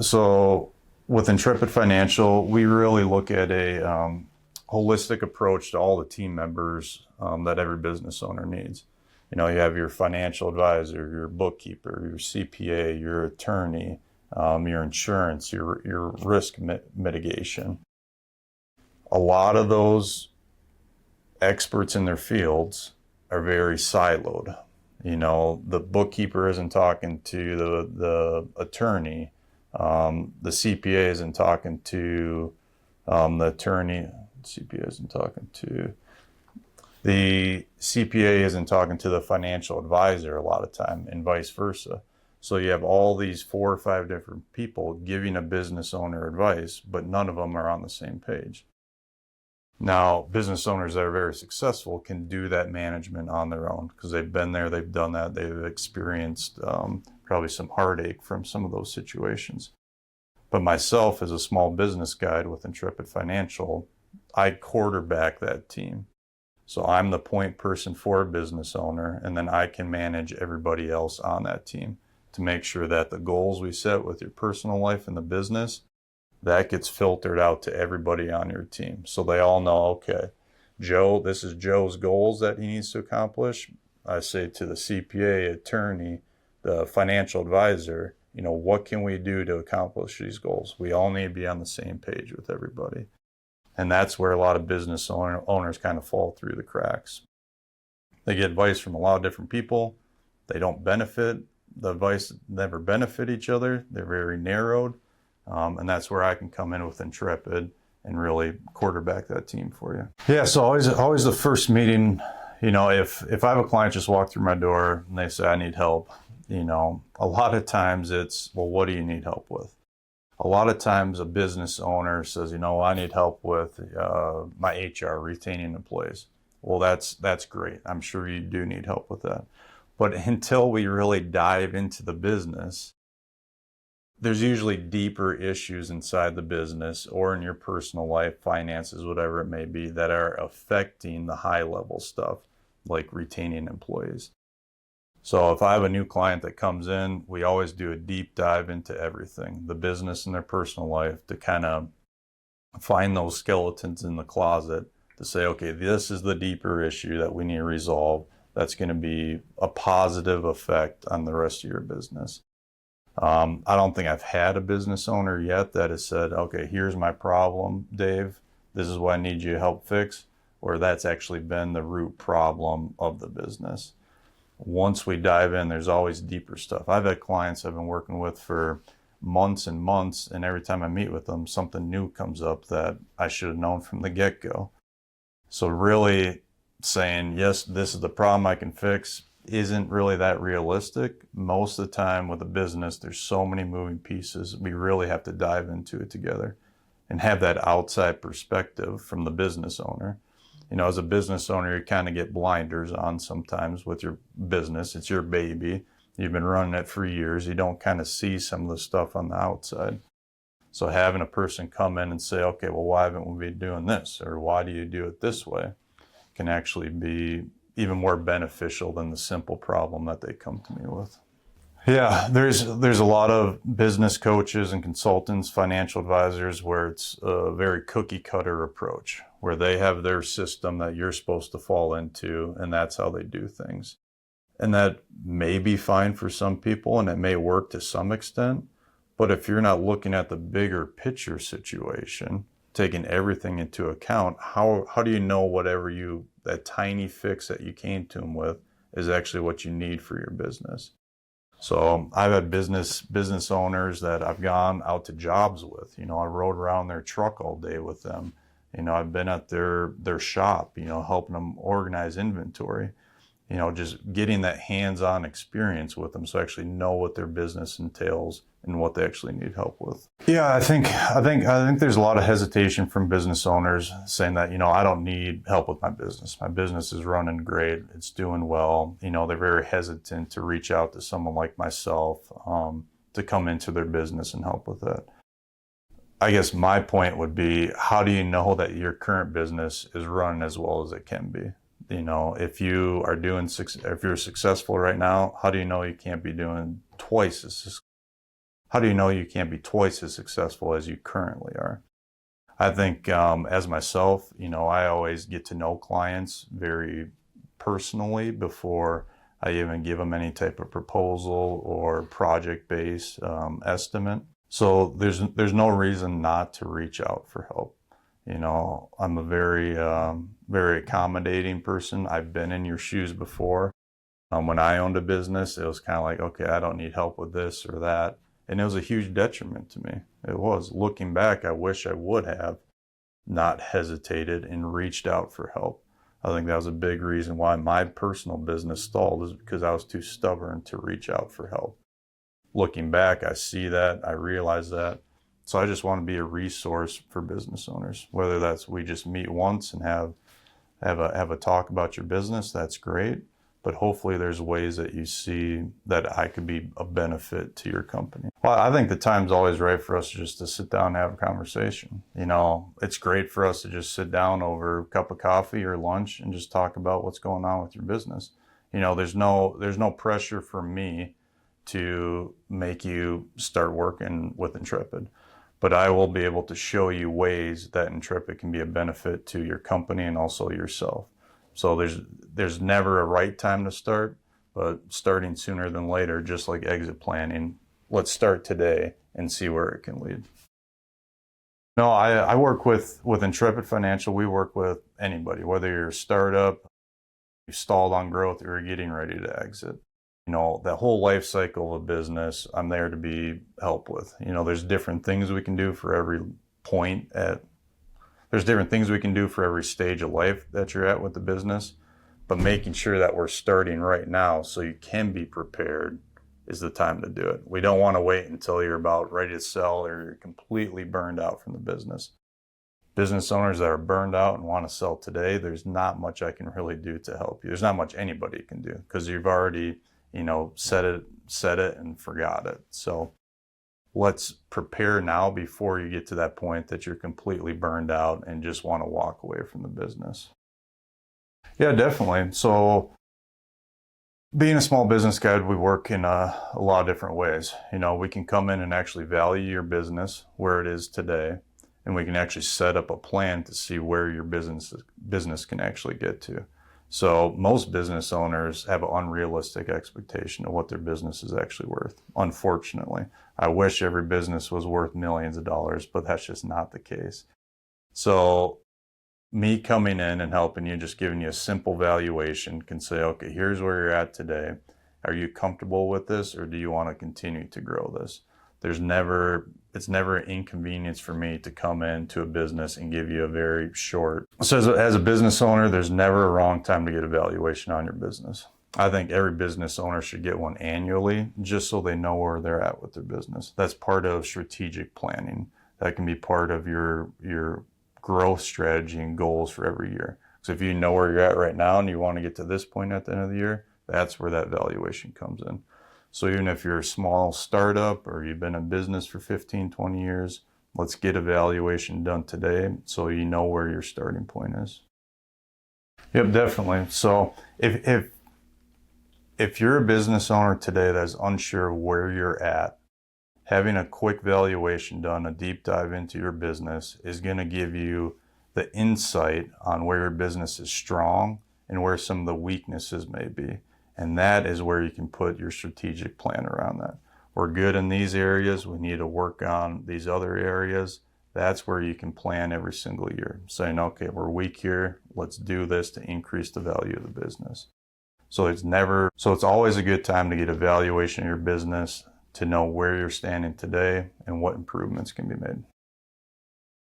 So with Intrepid Financial, we really look at a holistic approach to all the team members that every business owner needs. You have your financial advisor, your bookkeeper, your CPA, your attorney, your insurance, your risk mitigation. A lot of those experts in their fields are very siloed. The bookkeeper isn't talking to the attorney. The CPA isn't talking to the attorney. CPA isn't talking to the CPA isn't talking to the financial advisor a lot of time, and vice versa. So you have all these 4 or 5 different people giving a business owner advice, but none of them are on the same page. Now, business owners that are very successful can do that management on their own because they've been there, they've done that, they've experienced probably some heartache from some of those situations. But myself, as a small business guide with Intrepid Financial, I quarterback that team. So I'm the point person for a business owner, and then I can manage everybody else on that team to make sure that the goals we set with your personal life and the business, that gets filtered out to everybody on your team. So they all know, okay, Joe, this is Joe's goals that he needs to accomplish. I say to the CPA, attorney, the financial advisor, what can we do to accomplish these goals? We all need to be on the same page with everybody. And that's where a lot of business owners kind of fall through the cracks. They get advice from a lot of different people. They don't benefit. The advice never benefit each other. They're very narrowed. And that's where I can come in with Intrepid and really quarterback that team for you. Yeah, so always the first meeting, if I have a client just walk through my door and they say, I need help, a lot of times it's, well, what do you need help with? A lot of times a business owner says, I need help with my HR, retaining employees. Well, that's great. I'm sure you do need help with that. But until we really dive into the business, there's usually deeper issues inside the business or in your personal life, finances, whatever it may be, that are affecting the high level stuff like retaining employees. So if I have a new client that comes in, we always do a deep dive into everything, the business and their personal life, to kind of find those skeletons in the closet to say, okay, this is the deeper issue that we need to resolve. That's going to be a positive effect on the rest of your business. I don't think I've had a business owner yet that has said, okay, here's my problem, Dave. This is what I need you to help fix, or that's actually been the root problem of the business. Once we dive in, there's always deeper stuff. I've had clients I've been working with for months and months, and every time I meet with them, something new comes up that I should have known from the get-go. So really saying, yes, this is the problem I can fix, isn't really that realistic. Most of the time with a business, there's so many moving pieces. We really have to dive into it together and have that outside perspective from the business owner. As a business owner, you kind of get blinders on sometimes with your business. It's your baby. You've been running it for years. You don't kind of see some of the stuff on the outside. So having a person come in and say, okay, well, why haven't we been doing this? Or why do you do it this way? Can actually be even more beneficial than the simple problem that they come to me with. Yeah, there's a lot of business coaches and consultants, financial advisors, where it's a very cookie cutter approach, where they have their system that you're supposed to fall into, and that's how they do things. And that may be fine for some people, and it may work to some extent, but if you're not looking at the bigger picture situation, taking everything into account, how do you know whatever that tiny fix that you came to them with is actually what you need for your business? So I've had business owners that I've gone out to jobs with. I rode around their truck all day with them. I've been at their shop, helping them organize inventory. Just getting that hands-on experience with them, so I actually know what their business entails and what they actually need help with. Yeah, I think there's a lot of hesitation from business owners saying that, I don't need help with my business. My business is running great. It's doing well. They're very hesitant to reach out to someone like myself to come into their business and help with that. I guess my point would be, how do you know that your current business is running as well as it can be? If you're successful right now, how do you know you can't be doing twice as how do you know you can't be twice as successful as you currently are? I think as myself, I always get to know clients very personally before I even give them any type of proposal or project-based estimate. So there's no reason not to reach out for help. I'm a very accommodating person. I've been in your shoes before. When I owned a business, it was kind of like, okay, I don't need help with this or that. And it was a huge detriment to me. It was. Looking back, I wish I would have not hesitated and reached out for help. I think that was a big reason why my personal business stalled, is because I was too stubborn to reach out for help. Looking back, I see that, I realize that. So I just want to be a resource for business owners. Whether that's we just meet once and have a talk about your business, that's great. But hopefully there's ways that you see that I could be a benefit to your company. Well, I think the time's always right for us just to sit down and have a conversation. It's great for us to just sit down over a cup of coffee or lunch and just talk about what's going on with your business. There's no pressure for me to make you start working with Intrepid, but I will be able to show you ways that Intrepid can be a benefit to your company and also yourself. So there's never a right time to start, but starting sooner than later, just like exit planning, let's start today and see where it can lead. No, I work with Intrepid Financial. We work with anybody, whether you're a startup, you stalled on growth, or you're getting ready to exit. The whole life cycle of a business, I'm there to be help with. There's different things we can do for every there's different things we can do for every stage of life that you're at with the business, but making sure that we're starting right now so you can be prepared is the time to do it. We don't want to wait until you're about ready to sell or you're completely burned out from the business. Business owners that are burned out and want to sell today, there's not much I can really do to help you. There's not much anybody can do because you've already, said it and forgot it. So let's prepare now before you get to that point that you're completely burned out and just want to walk away from the business. Yeah, definitely. So being a small business guide, we work in a lot of different ways. We can come in and actually value your business where it is today, and we can actually set up a plan to see where your business can actually get to. So most business owners have an unrealistic expectation of what their business is actually worth. Unfortunately, I wish every business was worth millions of dollars, but that's just not the case. So me coming in and helping you, just giving you a simple valuation, can say, okay, here's where you're at today. Are you comfortable with this, or do you want to continue to grow this? It's never an inconvenience for me to come into a business and give you a very short. So as a business owner, there's never a wrong time to get a valuation on your business. I think every business owner should get one annually, just so they know where they're at with their business. That's part of strategic planning. That can be part of your growth strategy and goals for every year. So if you know where you're at right now and you want to get to this point at the end of the year, that's where that valuation comes in. So even if you're a small startup or you've been in business for 15, 20 years, let's get a valuation done today so you know where your starting point is. Yep, definitely. So if you're a business owner today that's unsure of where you're at, having a quick valuation done, a deep dive into your business, is going to give you the insight on where your business is strong and where some of the weaknesses may be. And that is where you can put your strategic plan around that. We're good in these areas. We need to work on these other areas. That's where you can plan every single year, saying, okay, we're weak here. Let's do this to increase the value of the business. So it's always a good time to get a valuation of your business to know where you're standing today and what improvements can be made.